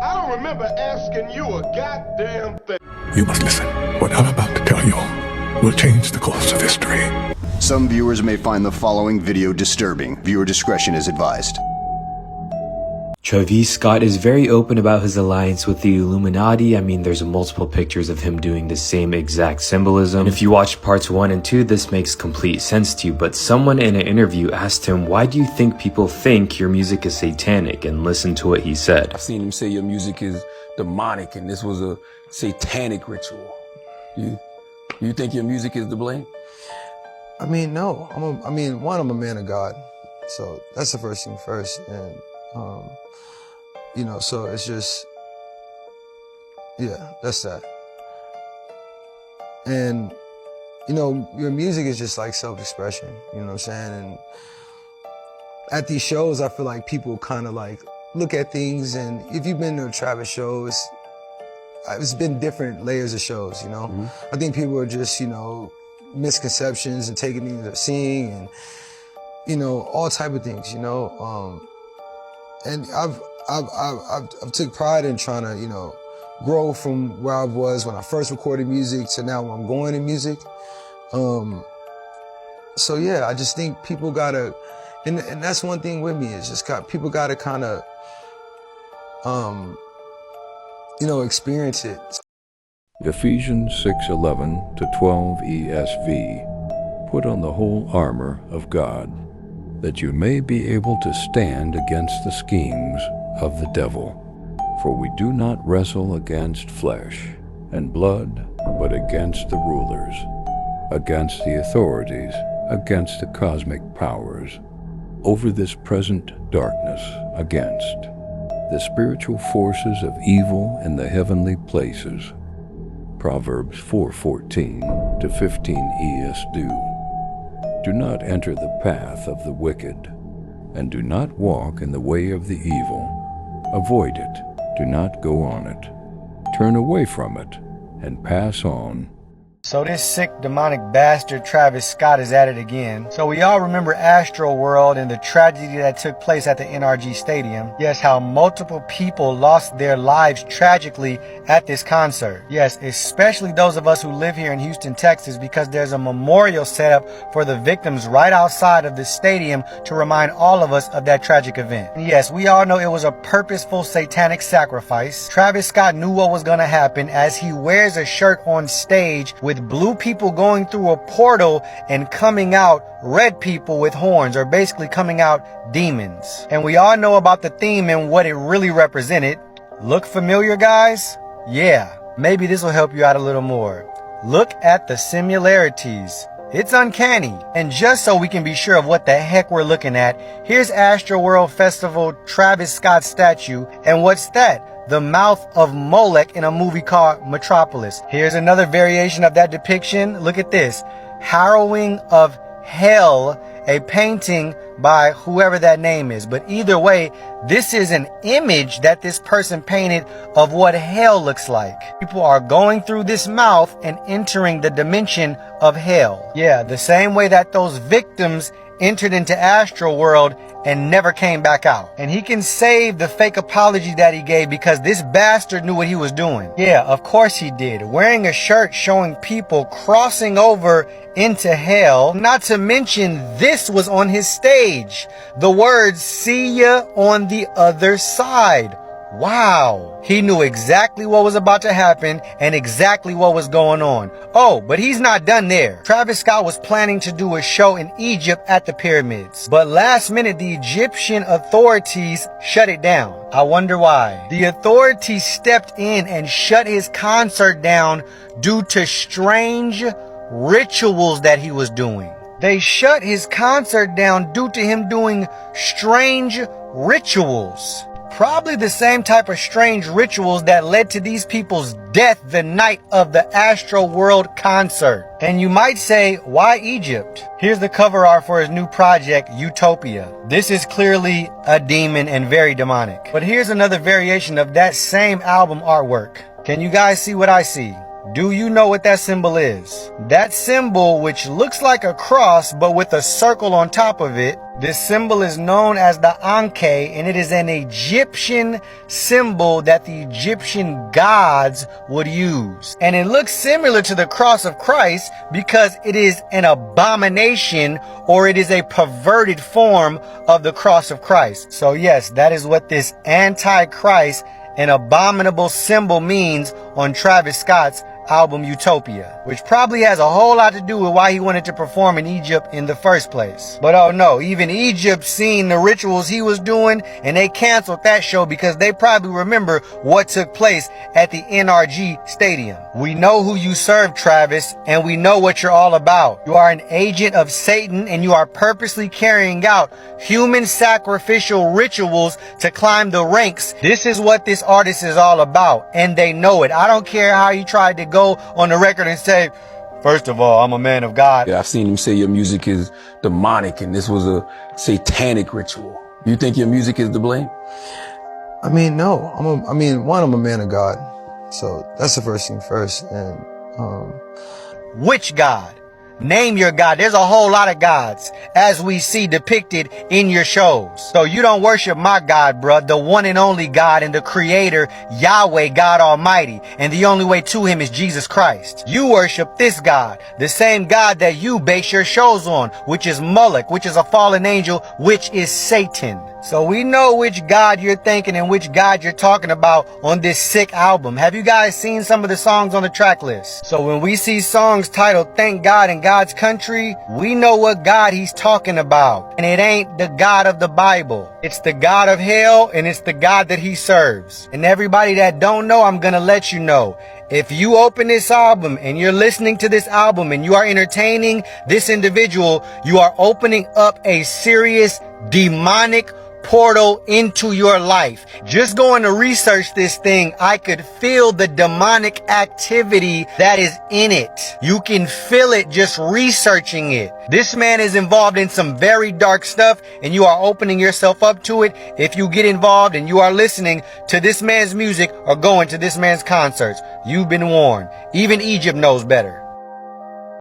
I don't remember asking you a goddamn thing. You must listen. What I'm about to tell you will change the course of history. Some viewers may find the following video disturbing. Viewer discretion is advised. Travis Scott is very open about his alliance with the Illuminati. I mean, there's multiple pictures of him doing the same exact symbolism. And if you watch parts 1 and 2, this makes complete sense to you. But someone in an interview asked him, why do you think people think your music is satanic? And listen to what he said. I've seen him say your music is demonic and this was a satanic ritual. You think your music is to blame? I mean, no. I'm a man of God. So that's the first thing first. And, you know, so it's just, yeah, that's that. And, you know, your music is just like self-expression, you know what I'm saying? And at these shows, I feel like people kind of like look at things, and if you've been to a Travis show, it's been different layers of shows, you know? Mm-hmm. I think people are just, you know, misconceptions and taking things they're seeing and, you know, all type of things, you know? And I've took pride in trying to, you know, grow from where I was when I first recorded music to now when I'm going in music. So yeah, I just think people gotta, and that's one thing with me, is just people gotta kind of, you know, experience it. Ephesians 6:11 to 12 ESV. Put on the whole armor of God, that you may be able to stand against the schemes of the devil. For we do not wrestle against flesh and blood, but against the rulers, against the authorities, against the cosmic powers, over this present darkness, against the spiritual forces of evil in the heavenly places. Proverbs 4:14 to 15 ESV. Do not enter the path of the wicked, and do not walk in the way of the evil. Avoid it, do not go on it. Turn away from it, and pass on. So this sick demonic bastard Travis Scott is at it again. So we all remember Astroworld and the tragedy that took place at the NRG Stadium. Yes, how multiple people lost their lives tragically at this concert. Yes, especially those of us who live here in Houston, Texas, because there's a memorial set up for the victims right outside of the stadium to remind all of us of that tragic event. And yes, we all know it was a purposeful satanic sacrifice. Travis Scott knew what was going to happen as he wears a shirt on stage with blue people going through a portal and coming out red people with horns, or basically coming out demons. And we all know about the theme and what it really represented. Look familiar, guys? Yeah, maybe this will help you out a little more. Look at the similarities. It's uncanny. And just so we can be sure of what the heck we're looking at, here's Astroworld Festival Travis Scott statue. And what's that? The mouth of Molech in a movie called Metropolis. Here's another variation of that depiction. Look at this. Harrowing of Hell, a painting by whoever that name is. But either way, this is an image that this person painted of what hell looks like. People are going through this mouth and entering the dimension of hell. Yeah, the same way that those victims entered into Astroworld and never came back out. And he can save the fake apology that he gave because this bastard knew what he was doing. Yeah, of course he did. Wearing a shirt showing people crossing over into hell. Not to mention, this was on his stage. The words, "See ya on the other side." Wow. He knew exactly what was about to happen and exactly what was going on. Oh, but he's not done there. Travis Scott was planning to do a show in Egypt at the pyramids. But last minute, the Egyptian authorities shut it down. I wonder why. The authorities stepped in and shut his concert down due to strange rituals that he was doing. They shut his concert down due to him doing strange rituals. Probably the same type of strange rituals that led to these people's death the night of the Astroworld concert. And you might say, why Egypt? Here's the cover art for his new project, Utopia. This is clearly a demon and very demonic. But here's another variation of that same album artwork. Can you guys see what I see? Do you know what that symbol is? That symbol, which looks like a cross but with a circle on top of it, this symbol is known as the Anke, and it is an Egyptian symbol that the Egyptian gods would use. And it looks similar to the cross of Christ because it is an abomination, or it is a perverted form of the cross of Christ. So yes, that is what this Antichrist, an abominable symbol, means on Travis Scott's album Utopia, which probably has a whole lot to do with why he wanted to perform in Egypt in the first place. But oh no, even Egypt seen the rituals he was doing, and they canceled that show because they probably remember what took place at the NRG Stadium. We know who you serve, Travis, and we know what you're all about. You are an agent of Satan, and you are purposely carrying out human sacrificial rituals to climb the ranks. This is what this artist is all about, and they know it. I don't care how he tried to go on the record and say, first of all, I'm a man of God. Yeah, I've seen him say your music is demonic and this was a satanic ritual. You think your music is to blame? I mean, no. I'm a man of God. So that's the first thing first. And which God? Name your God. There's a whole lot of gods, as we see depicted in your shows. So you don't worship my God, bruh, the one and only God and the creator, Yahweh, God Almighty. And the only way to him is Jesus Christ. You worship this God, the same God that you base your shows on, which is Moloch, which is a fallen angel, which is Satan. So we know which God you're thinking and which God you're talking about on this sick album. Have you guys seen some of the songs on the track list? So when we see songs titled Thank God and God's Country, we know what God he's talking about. And it ain't the God of the Bible. It's the God of hell, and it's the God that he serves. And everybody that don't know, I'm gonna let you know. If you open this album and you're listening to this album and you are entertaining this individual, you are opening up a serious demonic portal into your life. Just going to research this thing, I could feel the demonic activity that is in it. You can feel it just researching it. This man is involved in some very dark stuff, and you are opening yourself up to it if you get involved and you are listening to this man's music or going to this man's concerts. You've been warned. Even Egypt knows better.